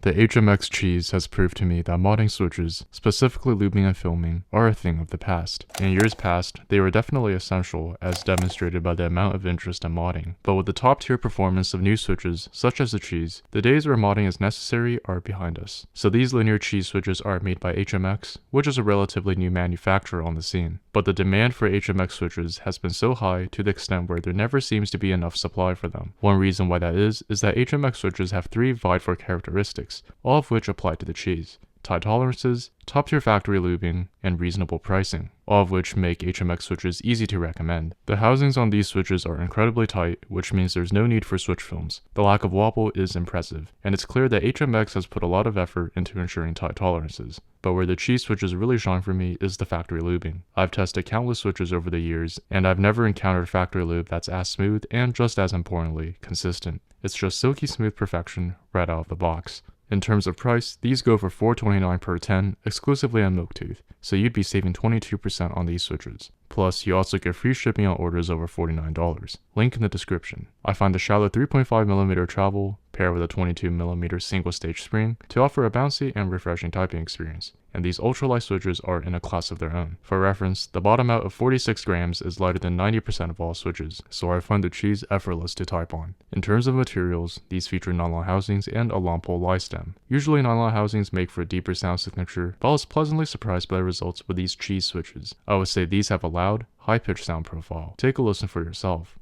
The HMX cheese has proved to me that modding switches, specifically lubing and filming, are a thing of the past. In years past, they were definitely essential as demonstrated by the amount of interest in modding, but with the top tier performance of new switches, such as the cheese, the days where modding is necessary are behind us. So these linear cheese switches are made by HMX, which is a relatively new manufacturer on the scene. But the demand for HMX switches has been so high to the extent where there never seems to be enough supply for them. One reason why that is that HMX switches have 3 vied for characteristics, all of which apply to the cheese: tight tolerances, top-tier factory lubing, and reasonable pricing, all of which make HMX switches easy to recommend. The housings on these switches are incredibly tight, which means there's no need for switch films. The lack of wobble is impressive, and it's clear that HMX has put a lot of effort into ensuring tight tolerances. But where the cheese switches really shine for me is the factory lubing. I've tested countless switches over the years, and I've never encountered factory lube that's as smooth and, just as importantly, consistent. It's just silky smooth perfection right out of the box. In terms of price, these go for $4.29 per 10, exclusively on Milktooth, so you'd be saving 22% on these switches. Plus, you also get free shipping on orders over $49. Link in the description. I find the shallow 3.5mm travel, paired with a 22mm single-stage spring, to offer a bouncy and refreshing typing experience, and these ultralight switches are in a class of their own. For reference, the bottom out of 46 grams is lighter than 90% of all switches, so I find the cheese effortless to type on. In terms of materials, these feature nylon housings and a long pole lie stem. Usually nylon housings make for a deeper sound signature, but I was pleasantly surprised by the results with these cheese switches. I would say these have a loud, high-pitched sound profile. Take a listen for yourself.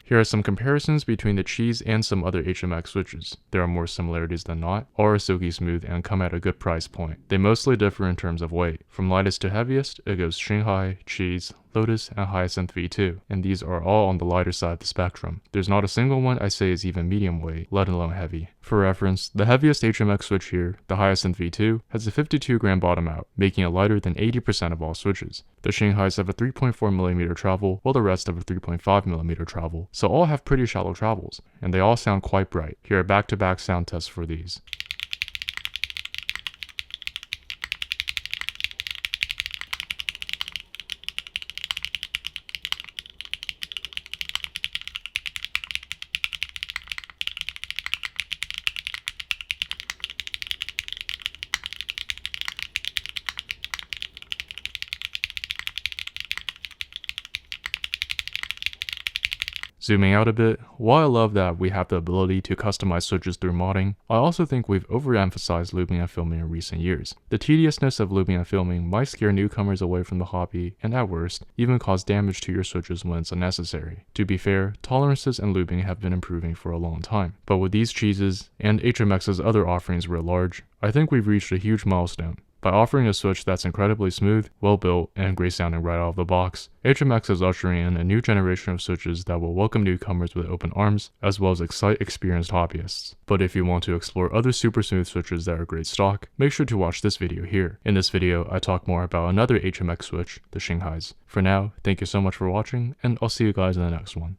Here are some comparisons between the cheese and some other HMX switches. There are more similarities than not, all are silky smooth and come at a good price point. They mostly differ in terms of weight. From lightest to heaviest, it goes Shanghai, Cheese, Lotus, and Hyacinth V2, and these are all on the lighter side of the spectrum. There's not a single one I say is even medium weight, let alone heavy. For reference, the heaviest HMX switch here, the Hyacinth V2, has a 52-gram bottom out, making it lighter than 80% of all switches. The Shanghais have a 3.4mm travel, while the rest have a 3.5mm travel, so all have pretty shallow travels, and they all sound quite bright. Here are back-to-back sound tests for these. Zooming out a bit, while I love that we have the ability to customize switches through modding, I also think we've overemphasized lubing and filming in recent years. The tediousness of lubing and filming might scare newcomers away from the hobby, and at worst, even cause damage to your switches when it's unnecessary. To be fair, tolerances and lubing have been improving for a long time, but with these cheeses, and HMX's other offerings writ large, I think we've reached a huge milestone. By offering a switch that's incredibly smooth, well-built, and great sounding right out of the box, HMX is ushering in a new generation of switches that will welcome newcomers with open arms, as well as excite experienced hobbyists. But if you want to explore other super smooth switches that are great stock, make sure to watch this video here. In this video, I talk more about another HMX switch, the Shanghais. For now, thank you so much for watching, and I'll see you guys in the next one.